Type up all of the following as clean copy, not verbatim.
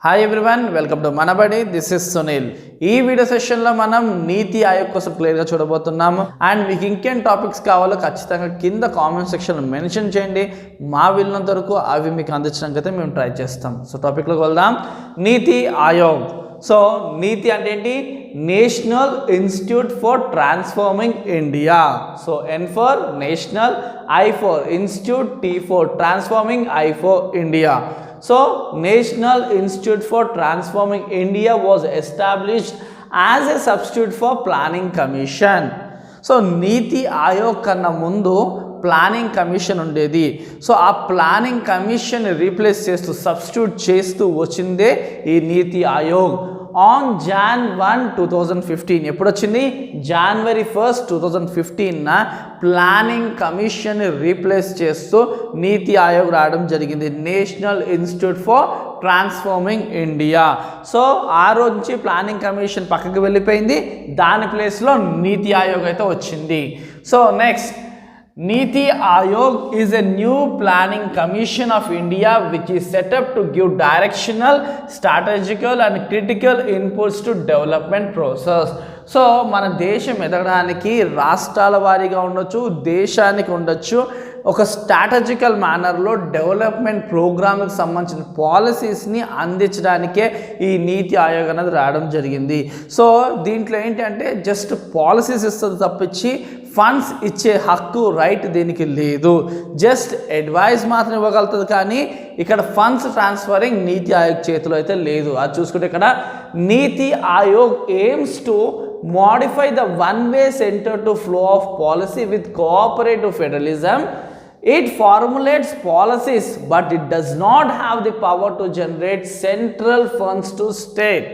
Hi everyone, welcome to Manabadi. This is Sunil. ఈ video సెషన్లో మనం నీతి ఆయోగ్ కోసం క్లియర్గా చూడబోతున్నాము. అండ్ మీకు ఇంకేం టాపిక్స్ కావాలో ఖచ్చితంగా కింద కామెంట్ సెక్షన్లో మెన్షన్ చేయండి. మా వీలున్నంత వరకు అవి మీకు అందించడానికైతే మేము ట్రై చేస్తాం. సో టాపిక్లోకి వెళ్దాం. నీతి ఆయోగ్. సో నీతి అంటే ఏంటి? National institute for transforming India. So N for national, I for institute, T for transforming, I for India. So, National Institute for Transforming India was established as a substitute for Planning Commission. So, నీతి ఆయోగ్ కన్నా ముందు planning commission ఉండేది. So ఆ planning commission replace చేస్తూ, substitute చేస్తూ వచ్చిందే ఈ నీతి Aayog. On Jan 1, 2015 ఎప్పుడు వచ్చింది? January 1, 2015 ప్లానింగ్ కమిషన్ రీప్లేస్ చేస్తూ నీతి ఆయోగ్ రావడం జరిగింది. National institute for transforming India. So ఆ రోజు నుంచి ప్లానింగ్ కమిషన్ పక్కకు వెళ్ళిపోయింది. దాని ప్లేస్లో నీతి ఆయోగ్ అయితే వచ్చింది. So next, Niti Aayog is a new planning commission of India which is set up to give directional, strategical and critical inputs to development process. So మన దేశం ఎదగడానికి రాష్ట్రాల వారీగా ఉండొచ్చు, దేశానికి ఉండొచ్చు, ఒక స్ట్రాటజికల్ మేనర్లో డెవలప్మెంట్ ప్రోగ్రామ్కి సంబంధించిన పాలసీస్ని అందించడానికే ఈ నీతి ఆయోగ్ అనేది రావడం జరిగింది. సో దీంట్లో ఏంటంటే జస్ట్ పాలసీస్ ఇస్తుంది తప్పించి ఫండ్స్ ఇచ్చే హక్కు, రైట్ దీనికి లేదు. జస్ట్ అడ్వైస్ మాత్రం ఇవ్వగలుగుతుంది, కానీ ఇక్కడ ఫండ్స్ ట్రాన్స్ఫరింగ్ నీతి ఆయోగ్ చేతిలో అయితే లేదు. అది చూసుకుంటే ఇక్కడ నీతి Aayog AIIMS to modify the one-way center to flow of policy with cooperative federalism. It formulates policies, but it does not have the power to generate central funds to state.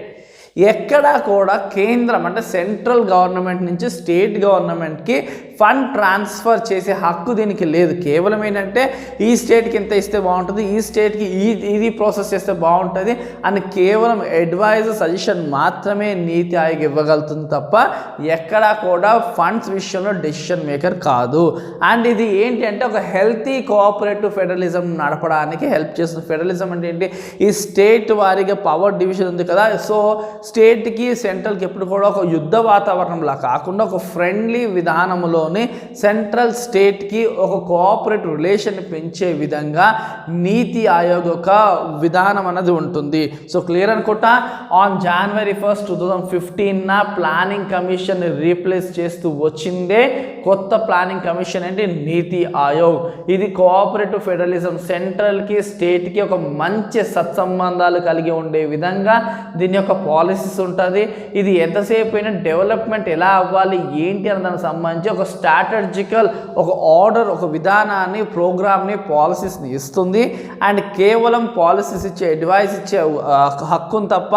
ఎక్కడా కూడా కేంద్రం అంటే సెంట్రల్ గవర్నమెంట్ నుంచి state గవర్నమెంట్కి fund transfer చేసే హక్కు దీనికి లేదు. కేవలం ఏంటంటే ఈ స్టేట్కి ఎంత ఇస్తే బాగుంటుంది, ఈ స్టేట్కి ఇది ప్రాసెస్ చేస్తే బాగుంటుంది అని కేవలం అడ్వైజ్, సజెషన్ మాత్రమే నీతి ఆయోగ్ ఇవ్వగలుగుతుంది తప్ప ఎక్కడా కూడా ఫండ్స్ విషయంలో డెసిషన్ మేకర్ కాదు. అండ్ ఇది ఏంటి అంటే ఒక హెల్తీ కోఆపరేటివ్ ఫెడరలిజం నడపడానికి హెల్ప్ చేస్తుంది. ఫెడరలిజం అంటే ఏంటి? ఈ స్టేట్ వారీగా పవర్ డివిజన్ ఉంది కదా. సో స్టేట్కి సెంట్రల్కి ఎప్పుడు కూడా ఒక యుద్ధ వాతావరణంలా కాకుండా ఒక ఫ్రెండ్లీ విధానంలోని సెంట్రల్ స్టేట్కి ఒక కోఆపరేటివ్ రిలేషన్ పెంచే విధంగా నీతి ఆయోగ్ ఒక విధానం అనేది ఉంటుంది. సో క్లియర్ అనుకుంటా. On January 1, 2015 planning commission replace చేస్తూ వచ్చిందే కొత్త ప్లానింగ్ కమిషన్ ఏంటి? నీతి ఆయోగ్. ఇది కోఆపరేటివ్ ఫెడరలిజం, సెంట్రల్కి స్టేట్కి ఒక మంచి సత్సంబంధాలు కలిగి ఉండే విధంగా దీని యొక్క పాలసీస్ ఉంటుంది. ఇది ఎంతసేపు అయినా డెవలప్మెంట్ ఎలా అవ్వాలి ఏంటి అన్న దానికి సంబంధించి ఒక స్ట్రాటజికల్, ఒక ఆర్డర్, ఒక విధానాన్ని, ప్రోగ్రామ్ని, పాలసీస్ని ఇస్తుంది. అండ్ కేవలం పాలసీస్ ఇచ్చే, అడ్వైస్ ఇచ్చే హక్కును తప్ప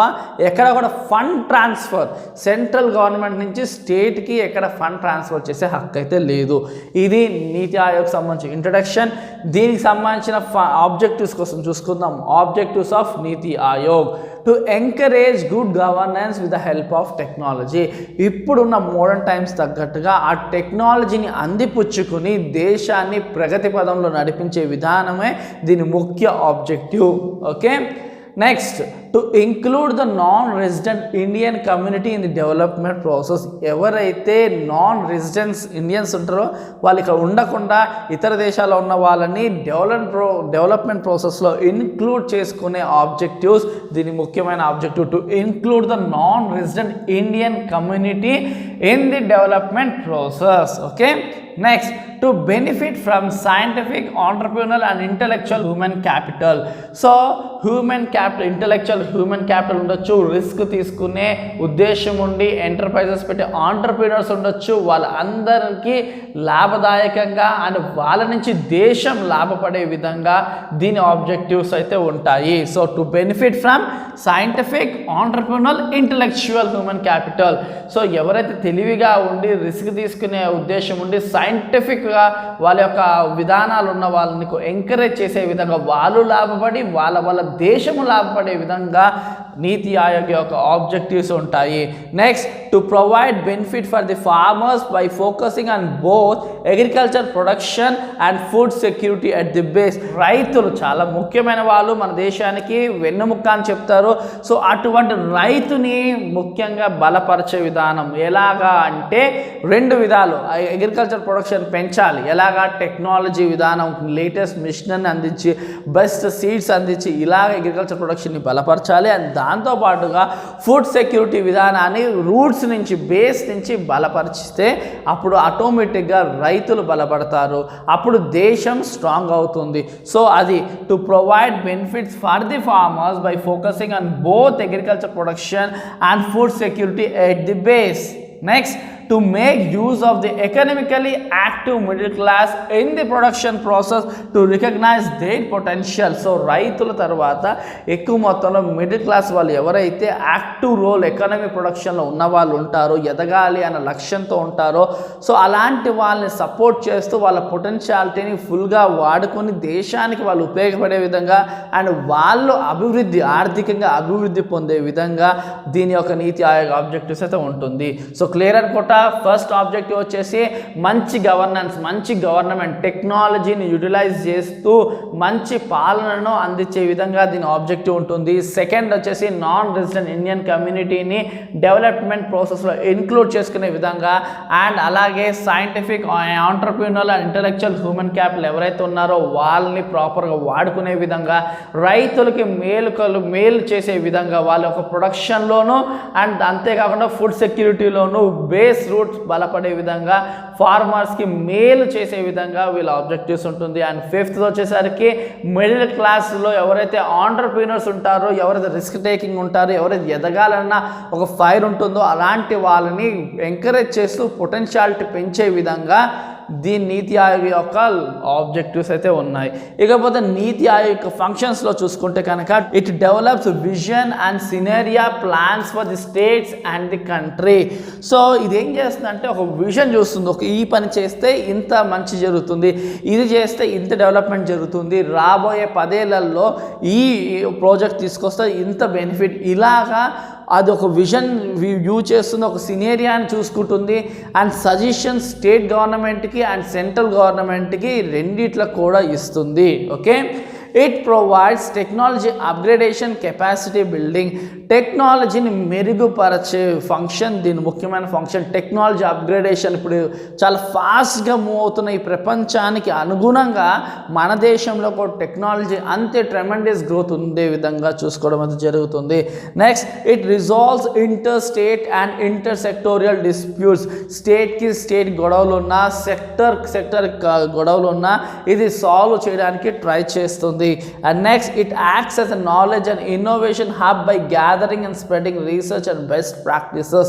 ఎక్కడ కూడా ఫండ్ ట్రాన్స్ఫర్ సెంట్రల్ గవర్నమెంట్ నుంచి స్టేట్కి ఎక్కడ ఫండ్ ట్రాన్స్ఫర్ చేసే హక్కు అయితే లేదు. ఇది నీతి ఆయోగ్ సంబంధించిన ఇంట్రడక్షన్. దీనికి సంబంధించిన ఆబ్జెక్టివ్స్ కోసం చూసుకుందాం. Objectives of NITI Aayog: to encourage good governance with the help of technology. ఇప్పుడున్న మోడర్న్ టైమ్స్ తగ్గట్టుగా ఆ టెక్నాలజీని అందిపుచ్చుకుని దేశాన్ని ప్రగతి పదంలో నడిపించే విధానమే దీని ముఖ్య objective. Okay. Next, to include the non resident Indian community in the development process. ఎవరైతే నాన్ రెసిడెంట్స్ ఇండియన్స్ ఉంటారో వాళ్ళు ఇక్కడ ఉండకుండా ఇతర దేశాల్లో ఉన్న వాళ్ళని డెవలప్మెంట్ ప్రాసెస్లో ఇన్క్లూడ్ చేసుకునే ఆబ్జెక్టివ్స్ దీని ముఖ్యమైన objective. To include the non resident Indian community in the development process. Okay. Next, to benefit from scientific, entrepreneurial and intellectual human capital. So human capital, intellectual human capital ఉండొచ్చు, risk తీసుకునే ఉద్దేశం ఉండి enterprises పెట్టే entrepreneurs ఉండొచ్చు. వాళ్ళందరికీ లాభదాయకంగా and వాళ్ళ నుంచి దేశం లాభపడే విధంగా దీని ఆబ్జెక్టివ్స్ అయితే ఉంటాయి. So to benefit from scientific, entrepreneurial, intellectual human capital. So ఎవరైతే తెలివిగా ఉండి రిస్క్ తీసుకునే ఉద్దేశం ఉండి సైంటిఫిక్ సైంటిఫిక్గా వాళ్ళ యొక్క విధానాలు ఉన్న వాళ్ళని ఎంకరేజ్ చేసే విధంగా వాళ్ళు లాభపడి వాళ్ళ దేశము లాభపడే విధంగా నీతి ఆయోగ్ యొక్క ఆబ్జెక్టివ్స్ ఉంటాయి. Next, to provide benefit for the farmers by focusing on both agriculture production and food security at the base. రైతులు చాలా ముఖ్యమైన వాళ్ళు, మన దేశానికి వెన్నెముక్క అని చెప్తారు. సో అటువంటి రైతుని ముఖ్యంగా బలపరిచే విధానం ఎలాగా అంటే 2 విధాలు. అగ్రికల్చర్ ప్రొడక్షన్ పెంచాలి ఎలాగా, టెక్నాలజీ విధానం, లేటెస్ట్ మిషనరీని అందించి బెస్ట్ సీడ్స్ అందించి ఇలాగ అగ్రికల్చర్ ప్రొడక్షన్ని బలపరచాలి. అండ్ దాంతోపాటుగా ఫుడ్ సెక్యూరిటీ విధానాన్ని రూట్స్ నుంచి బేస్ నుంచి బలపరిచితే అప్పుడు ఆటోమేటిక్గా రైతులు బలపడతారు, అప్పుడు దేశం స్ట్రాంగ్ అవుతుంది. సో అది to provide benefits for the farmers by focusing on both agriculture production and food security at the base. Next, to make use of the economically active middle class in the production process to recognize their potential. So రైతుల తర్వాత ఎక్కువ మొత్తంలో middle class వాళ్ళు ఎవరైతే active role economic ప్రొడక్షన్లో ఉన్న వాళ్ళు ఉంటారో, ఎదగాలి అన్న లక్ష్యంతో ఉంటారో, సో అలాంటి వాళ్ళని సపోర్ట్ చేస్తూ వాళ్ళ పొటెన్షియాలిటీని ఫుల్గా వాడుకొని దేశానికి వాళ్ళు ఉపయోగపడే విధంగా అండ్ వాళ్ళు ఆర్థికంగా అభివృద్ధి పొందే విధంగా దీని యొక్క నీతి ఆయోగ్ ఆబ్జెక్టివ్స్ అయితే ఉంటుంది. సో క్లియర్ అనుకుంటా. ఫస్ట్ ఆబ్జెక్టివ్ వచ్చేసి మంచి గవర్నమెంట్ టెక్నాలజీని యూటిలైజ్ చేస్తూ మంచి పాలనను అందించే విధంగా దీని ఆబ్జెక్టివ్ ఉంటుంది. సెకండ్ వచ్చేసి నాన్ రెసిడెంట్ ఇండియన్ కమ్యూనిటీని డెవలప్మెంట్ ప్రాసెస్లో ఇన్క్లూడ్ చేసుకునే విధంగా అండ్ అలాగే scientific entrepreneur and intellectual human capital ఎవరైతే ఉన్నారో వాళ్ళని ప్రాపర్గా వాడుకునే విధంగా, రైతులకి మేలు చేసే విధంగా వాళ్ళ యొక్క ప్రొడక్షన్లోనూ అండ్ అంతేకాకుండా ఫుడ్ సెక్యూరిటీలోనూ బేస్ రూట్స్ బలపడే విధంగా, ఫార్మర్స్కి మేలు చేసే విధంగా వీళ్ళ ఆబ్జెక్టివ్స్ ఉంటుంది. అండ్ ఫిఫ్త్ వచ్చేసరికి మిడిల్ క్లాస్లో ఎవరైతే ఆంటర్ప్రీనర్స్ ఉంటారో, ఎవరైతే రిస్క్ టేకింగ్ ఉంటారో, ఎవరైతే ఎదగాలన్న ఒక ఫైర్ ఉంటుందో అలాంటి వాళ్ళని ఎంకరేజ్ చేస్తూ పొటెన్షియాలిటీ పెంచే విధంగా దీని నీతి ఆయోగ్ యొక్క ఆబ్జెక్టివ్స్ అయితే ఉన్నాయి. ఇకపోతే నీతి ఆయోగ్ యొక్క ఫంక్షన్స్లో చూసుకుంటే కనుక it develops vision and scenario plans for the states and the country. So ఇది ఏం చేస్తుందంటే ఒక విజన్ చూస్తుంది, ఒక ఈ పని చేస్తే ఇంత మంచి జరుగుతుంది, ఇది చేస్తే ఇంత డెవలప్మెంట్ జరుగుతుంది, రాబోయే 10 ఏళ్లలో ఈ ప్రాజెక్ట్ తీసుకొస్తే ఇంత బెనిఫిట్, ఇలాగా అది ఒక విజన్ యూజ్ చేస్తుంది, ఒక సినేరియాని చూసుకుంటుంది. అండ్ సజెషన్ స్టేట్ గవర్నమెంట్కి అండ్ సెంట్రల్ గవర్నమెంట్కి రెండిట్లకు కూడా ఇస్తుంది. Okay, it provides technology upgradation, capacity building. టెక్నాలజీని మెరుగుపరిచే ఫంక్షన్ దీని ముఖ్యమైన ఫంక్షన్. టెక్నాలజీ అప్గ్రేడేషన్ ఇప్పుడు చాలా ఫాస్ట్గా మూవ్ అవుతున్న ఈ ప్రపంచానికి అనుగుణంగా మన దేశంలో కూడా టెక్నాలజీ అంతే ట్రెమెండస్ గ్రోత్ ఉండే విధంగా చూసుకోవడం అయితే జరుగుతుంది. Next, it resolves inter state and inter sectorial disputes. State గొడవలు ఉన్నా, సెక్టర్ గొడవలు ఉన్నా ఇది సాల్వ్ చేయడానికి ట్రై చేస్తుంది. And next, it acts as a knowledge and innovation hub by gathering and spreading research and best practices.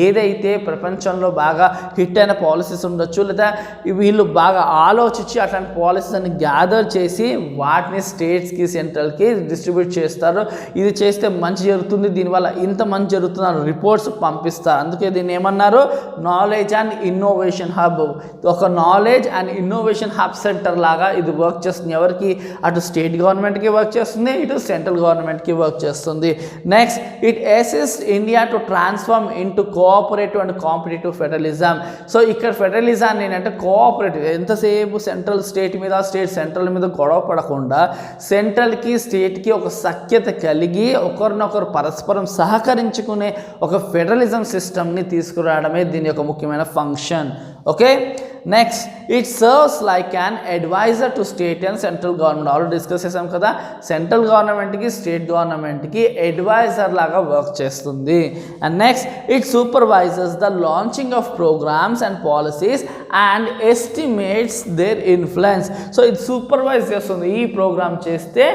ఏదైతే ప్రపంచంలో బాగా హిట్ అయిన పాలసీస్ ఉండొచ్చు, లేదా వీళ్ళు బాగా ఆలోచించి అట్లాంటి పాలసీస్ అన్ని గ్యాదర్ చేసి వాటిని స్టేట్స్కి సెంట్రల్కి డిస్ట్రిబ్యూట్ చేస్తారు. ఇది చేస్తే మంచి జరుగుతుంది, దీనివల్ల ఇంత మంచి జరుగుతుంది రిపోర్ట్స్ పంపిస్తారు. అందుకే దీన్ని ఏమన్నారు, నాలెడ్జ్ అండ్ ఇన్నోవేషన్ హబ్. ఒక knowledge and innovation hub centre లాగా ఇది వర్క్ చేస్తుంది. ఎవరికి, అటు స్టేట్ గవర్నమెంట్కి వర్క్ చేస్తుంది, ఇటు సెంట్రల్ గవర్నమెంట్కి వర్క్ చేస్తుంది. Next, it assist India to transform into cooperative and competitive federalism. So ఇక్కడ ఫెడరలిజాన్ని ఏంటంటే కోఆపరేటివ్, ఎంతసేపు స్టేట్ మీద సెంట్రల్ మీద గొడవ పడకుండా సెంట్రల్కి స్టేట్కి ఒక సఖ్యత కలిగి ఒకరినొకరు పరస్పరం సహకరించుకునే ఒక ఫెడరలిజం సిస్టమ్ని తీసుకురావడమే దీని యొక్క ముఖ్యమైన function. Okay, next, it serves like an advisor to state and central government. Already discuss చేసాం కదా, సెంట్రల్ గవర్నమెంట్కి స్టేట్ గవర్నమెంట్కి అడ్వైజర్ లాగా వర్క్ చేస్తుంది. And next, it supervisors the launching of programmes and policies and estimates their influence. So ఇది supervise చేస్తుంది, ఈ programme చేస్తే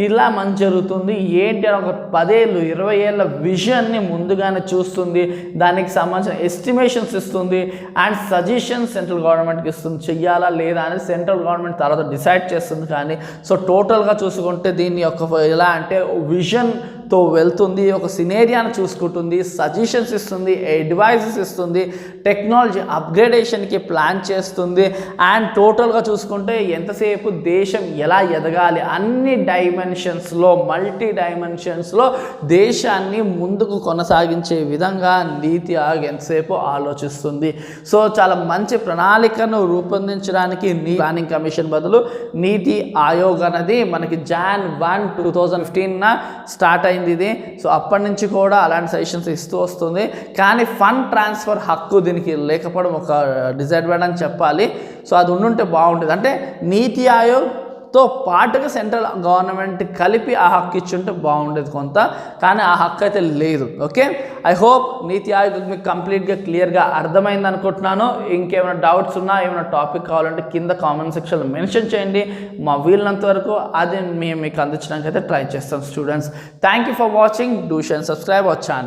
ఇలా మంచి జరుగుతుంది ఏంటి అని ఒక 10 ఏళ్ళు 20 ఏళ్ళ విజన్ని ముందుగానే చూస్తుంది, దానికి సంబంధించిన ఎస్టిమేషన్స్ ఇస్తుంది అండ్ సజెషన్స్ సెంట్రల్ గవర్నమెంట్కి ఇస్తుంది, చెయ్యాలా లేదా అనేది సెంట్రల్ గవర్నమెంట్ తర్వాత డిసైడ్ చేస్తుంది. కానీ సో టోటల్గా చూసుకుంటే దీన్ని యొక్క ఎలా అంటే విజన్ తో వెళ్తుంది, ఒక సినేరియాను చూసుకుంటుంది, సజెషన్స్ ఇస్తుంది, అడ్వైజెస్ ఇస్తుంది, టెక్నాలజీ అప్గ్రేడేషన్కి ప్లాన్ చేస్తుంది. అండ్ టోటల్గా చూసుకుంటే ఎంతసేపు దేశం ఎలా ఎదగాలి అన్ని డైమెన్షన్స్లో, మల్టీ డైమెన్షన్స్లో దేశాన్ని ముందుకు కొనసాగించే విధంగా నీతి ఆయోగ్ ఎంతసేపు ఆలోచిస్తుంది. సో చాలా మంచి ప్రణాళికను రూపొందించడానికి ప్లానింగ్ కమిషన్ బదులు నీతి ఆయోగ్ అనేది మనకి Jan 1, 2015 స్టార్ట్ అయింది ఇది. సో అప్పటి నుంచి కూడా అలాంటి సజెషన్స్ ఇస్తూ వస్తుంది. కానీ ఫండ్ ట్రాన్స్ఫర్ హక్కు దీనికి లేకపోవడం ఒక డిసడ్వాంటేజ్ అని చెప్పాలి. సో అది ఉండుంటే బాగుంటుంది. అంటే నీతి ఆయోగ్తో పాటుగా సెంట్రల్ గవర్నమెంట్ కలిపి ఆ హక్కు ఇచ్చుంటే బాగుండేది కొంత, కానీ ఆ హక్కు అయితే లేదు. ఓకే, ఐ హోప్ నీతి ఆయోగ్ మీకు కంప్లీట్గా క్లియర్గా అర్థమైంది అనుకుంటున్నాను. ఇంకేమైనా డౌట్స్ ఉన్నా, ఏమైనా టాపిక్ కావాలంటే కింద కామెంట్ సెక్షన్లో మెన్షన్ చేయండి. మా వీళ్ళంత వరకు అది మేము మీకు అందించడానికి అయితే ట్రై చేస్తాం students. Thank you for watching. Do share and subscribe our channel.